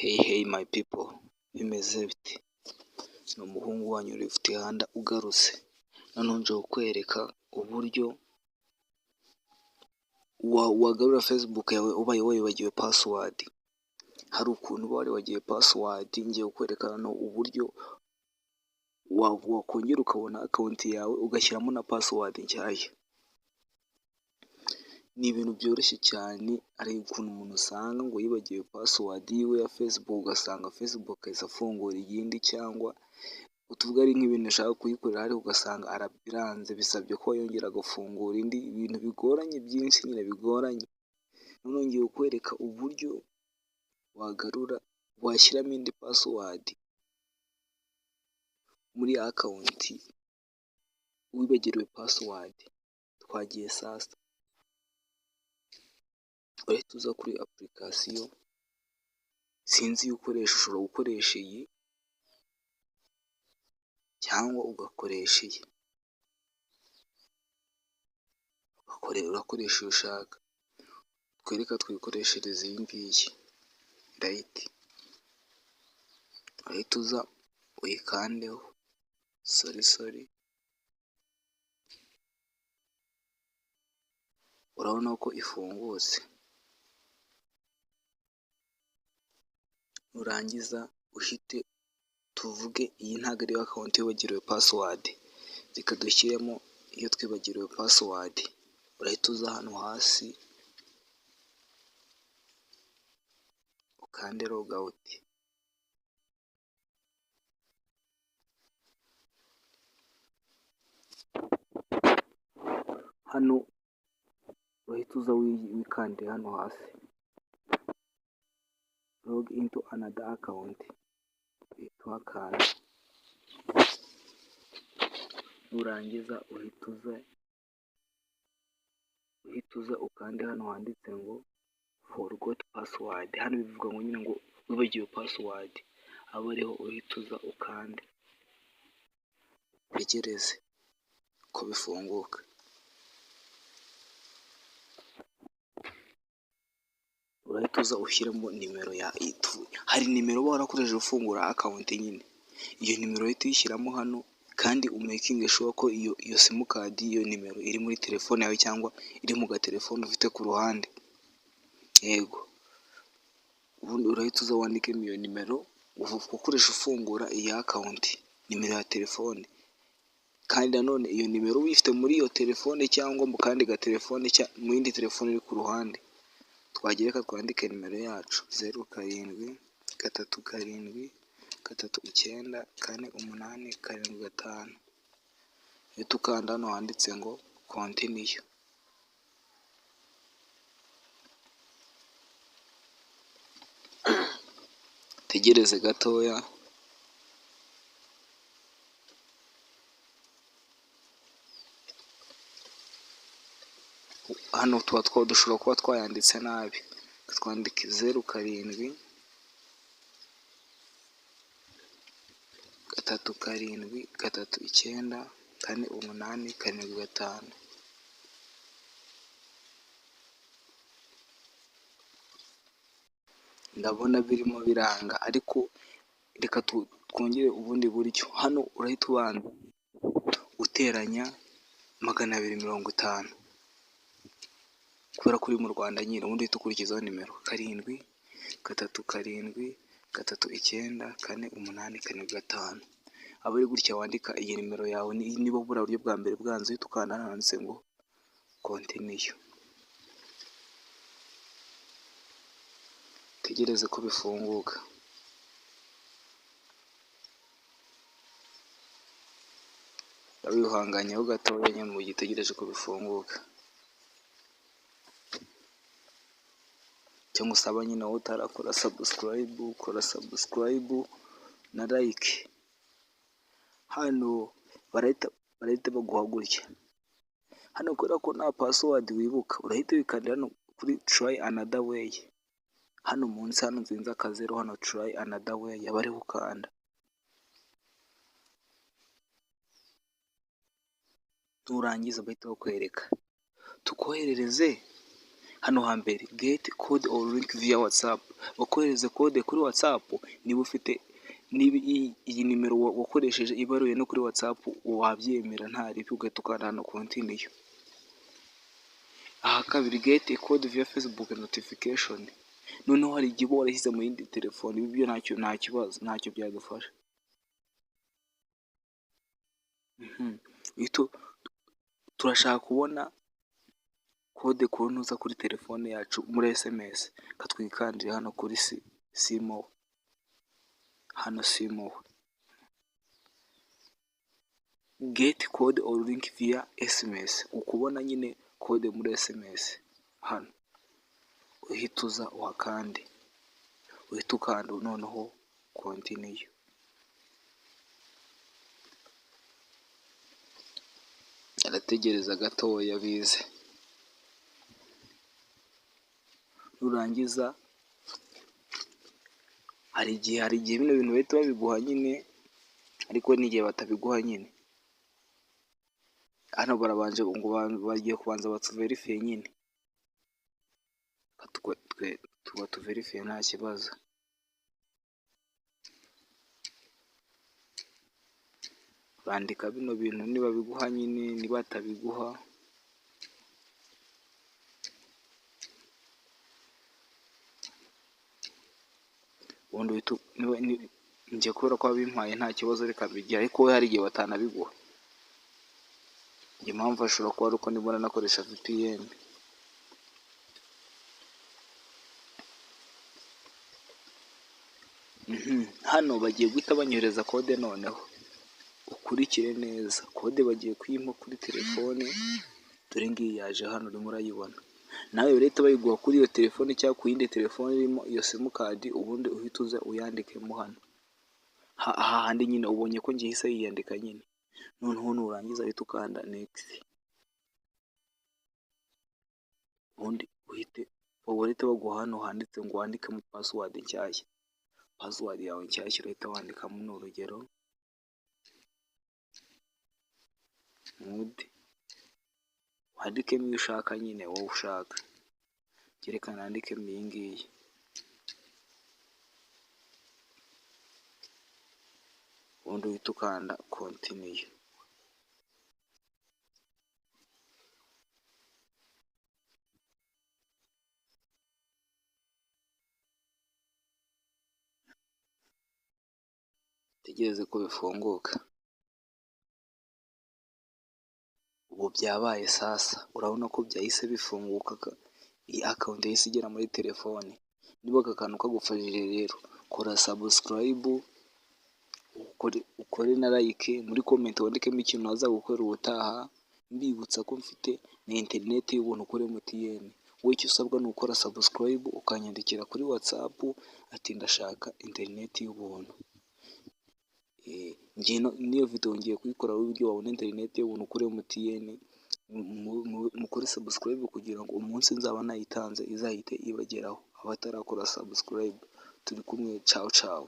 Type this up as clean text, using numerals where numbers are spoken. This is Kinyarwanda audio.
Hey hey my people, bimeze bite? Ni umuhungu wanyu Lift Handa ugarutse, noneho nje kukwereka uburyo wagarura Facebook yawe ubaye wibagiwe password. Hari ukuntu uba waribagiwe password, ngiye kukwereka noneho uburyo wakongera ukabona account yawe ugashyiramo na password nshyashya. Ni ibintu byoroshye cyane, ari ukuntu umuntu usanga ngo yibagiwe password yiwe ya Facebook, ugasanga Facebook ahise afungura iyindi, cyangwa utuvuga ari nk'ibintu ashaka kuyikorera ariko ugasanga arabiranze, bisabye ko yongera agafungura indi, ibintu bigoranye byinshi nyine bigoranye. Noneho ngiye kukwereka uburyo wagarura, washyiramo indi password muri account wibagiriwe password. Twagiye sasa, urahita uza kuri application, sinzi iyo ukoresha, ushobora gukoresha iyi cyangwa ugakoresha iyi, urakoresha iyo ushaka. Twereka twikoreshereze iyi ngiyi, urahita uza uyikandeho, sorry, urabona ko ifungutse. Nurangiza uhite, tuvuge iyi ntabwo ariyo account wibagiriwe password, reka dushyiremo iyo twibagiriwe password. Urahita uza hano hasi ukande logout, hano urahita uza wikande hano hasi log into another account, uhita uhakanda. Nurangiza uhita uza ukande hano handitse ngo forgot password. Hano bivuga ngo nyine ngo wibagiwe password, aba ariho uhita uza ukande, utegereze ko bifunguka. Urahita uza ushyiramo nimero ya hari nimero uba warakoresheje ufungura account nyine, iyo nimero uhita uyishyiramo hano, kandi umakinge sure ko iyo simukadi, iyo nimero iri muri telefone yawe cyangwa iri mu gatelefone ufite ku ruhande. Yego, ubundi urahita uza wandikemo iyo nimero ukoresha ufungura iyi account, nimero ya telefone. Kandi nanone iyo nimero uyifite muri iyo telefone cyangwa mu kandi gatelefone, mu yindi telefone iri ku ruhande. Twagereka twandike nimero yacu 0737394875. Uhita ukanda hano handitse ngo continue. Tegereze gatoya, hano dushobora kuba twayanditse nabi, twandike 0737394875. Ndabona birimo biranga, ariko reka twongere ubundi buryo. Hano urahita ubanza uteranya 250, kubera ko uri mu Rwanda nyine, ubundi uhita ukurikizaho nimero 737394875. aba ari gutya wandika iyi nimero yawe. Niba buriya buryo bwa mbere bwanze, uhita ukanda hano handitse ngo continue, tegereze ko bifunguka. Wihanganyeho gatoya nyine mu gihe utegereje ko bifunguka, cyangwa usaba nyine wowe utarakora subscribe, ukora subscribe na like. Hano barahita baguha gutya. Hano kubera ko nta password wibuka, urahita wikandira hano kuri try another way. Hano munsi hano nzinze akazeru, hano try another way, aba ariho ukanda. Nurangiza bahita bakwereka tukoherereze hano hambere get code or link via whatsapp, bakohereze code kuri whatsapp. Niba ufite iyi nimero wakoresheje ibaruye no kuri whatsapp wabyemera nta ribi, ugahita ukanda hano continue. Aha kabiri get code via facebook notification, noneho hari igihe uba warashyize mu yindi telefone, ibi byo nta kibazo, ntacyo byadufasha. Turashaka kubona kode kuntuza kuri telefone yacu muri SMS, katwikandire hano kuri simo, hano simo get code or link via SMS, ukubona nyine kode muri SMS hano, uhita uza uhakande, uhita ukanda noneho continue. Arategereza gatoya bize, nurangiza hari igihe bino bintu bahita babiguha nyine, ariko n'igihe batabiguha nyine, hano barabanje ngo bagiye kubanza batuverifiye nyine, tuba tuverifiye nta kibazo. Bandika bino bintu niba biguha nyine, niba batabiguha ubundi njye kubera ko wabimpaye nta kibazo reka mbigire, ariko we hari igihe batanabiguha. Njye mpamvu ashobora kuba ari uko nibona nakoresha VPN. Hano bagiye guhita banyohereza kode, noneho ukurikire neza kode bagiye kuyimpa kuri telefone, dore ngiyi yaje hano urimo urayibona. Nawe leta bayiguha kuri iyo telefone cyangwa ku yindi telefone irimo iyo simukadi, ubundi uhita uza uyandikemo hano hahandi nyine ubonye ko ngiye hise yiyandika nyine, noneho nurangiza uhita ukanda next, ubundi uhite baguha hano handitse ngo wandikemo password nshyashya, password yawe nshyashya urahita wandikamo, ni urugero wandikemo iyo ushaka nyine, wowe ushaka, cyerekana nandikemo iyi ngiyi, ubundi uhita ukanda continue. Tegereze ko bifunguka. Ubu byabaye sasa, urabona ko byahise bifunguka, iyi account yahise igera muri telefone. Niba aka kantu kagufashije rero, kora subscribe, ukore na like, muri comment wandikemo ikintu waza gukora ubutaha. Mbibutsa ko mfite na internet y'ubuntu kuri MTN, wowe icyo usabwa ni ukora subscribe, ukanyandikira kuri WhatsApp ati ndashaka internet y'ubuntu. Niyo video ngiye kuyikora uburyo wabona internet y'ubuntu kuri MTN, mukore subscribe kugira ngo umunsi nzaba nayitanze izahite ibageraho. Abatarakora subscribe turi kumwe, ciao ciao.